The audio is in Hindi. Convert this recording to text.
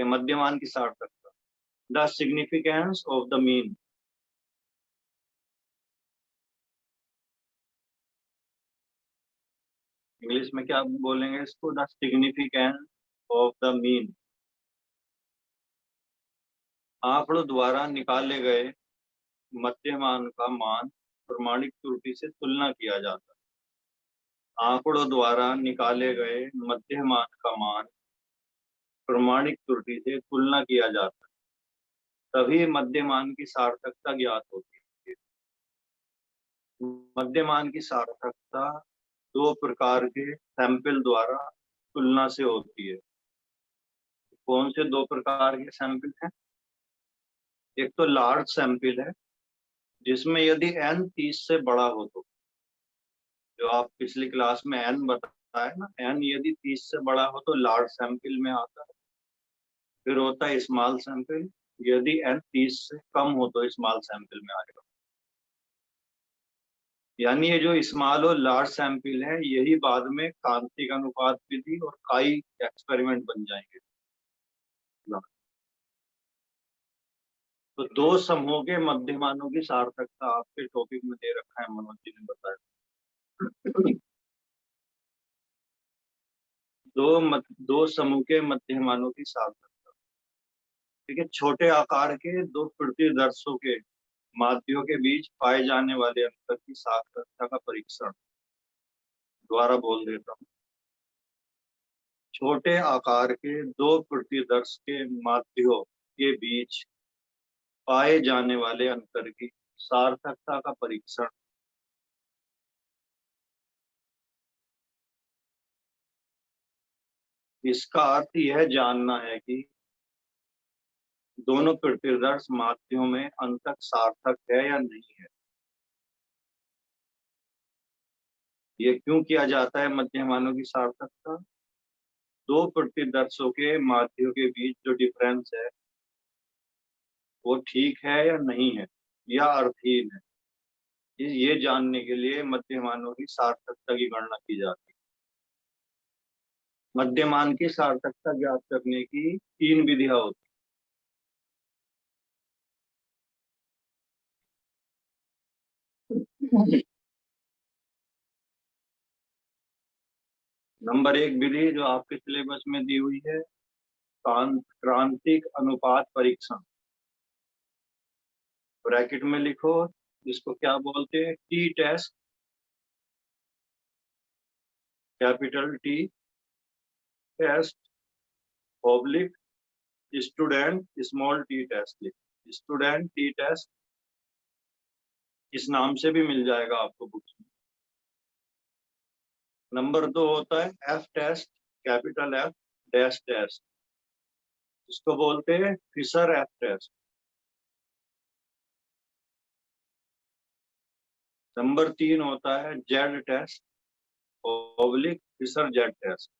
ये मध्यमान की सार्थकता। The significance of the mean, English में क्या बोलेंगे इसको? The significance of the mean. आंकड़ों द्वारा निकाले गए मध्यमान का मान प्रमाणिक त्रुटि से तुलना किया जाता है। आंकड़ों द्वारा निकाले गए मध्यमान का मान प्रमाणिक त्रुटि से तुलना किया जाता है, तभी मध्यमान की सार्थकता ज्ञात होती है। मध्यमान की सार्थकता दो प्रकार के सैंपल द्वारा तुलना से होती है। कौन से दो प्रकार के सैंपल हैं? एक तो लार्ज सैंपल है, जिसमें यदि n 30 से बड़ा हो तो, जो आप पिछली क्लास में n बताया ना, n यदि 30 से बड़ा हो तो लार्ज सैंपल में आता है। फिर होता है स्मॉल सैंपल, यदि n 30 से कम हो तो स्मॉल सैंपल में आएगा। यानी ये जो स्मॉल और लार्ज सैंपल है, यही बाद में कांतिक अनुपात विधि और काई एक्सपेरिमेंट बन जाएंगे। तो दो समूह के मध्यमानों की सार्थकता आपके टॉपिक में दे रखा है, मनोज जी ने बताया। दो समूह के मध्यमानों की सार्थकता। ठीक है, छोटे आकार के दो प्रतिदर्शों के माध्यों के बीच पाए जाने वाले अंतर की सार्थकता का परीक्षण। द्वारा बोल देता हूँ, छोटे आकार के दो प्रतिदर्श के माध्यों के बीच पाए जाने वाले अंतर की सार्थकता का परीक्षण। इसका अर्थ यह जानना है कि दोनों प्रतिदर्श माध्यों में अंतर सार्थक है या नहीं है। ये क्यों किया जाता है मध्यमानों की सार्थकता? दो प्रतिदर्शों के माध्यों के बीच जो डिफरेंस है वो ठीक है या नहीं है, या अर्थहीन है, ये जानने के लिए मध्यमानों की सार्थकता की गणना की जाती है। मध्यमान की सार्थकता ज्ञात करने की तीन विधियां होती हैं। नंबर एक विधि जो आपके सिलेबस में दी हुई है, क्रांतिक अनुपात परीक्षण। ब्रैकेट में लिखो, जिसको क्या बोलते हैं? T test, capital T test, public student small T test. लिखो स्टूडेंट टी टेस्ट, इस नाम से भी मिल जाएगा आपको बुक्स में। नंबर दो होता है F test, capital F dash test, इसको बोलते हैं फिशर एफ टेस्ट। नंबर तीन होता है Z test, public Fisher Z test.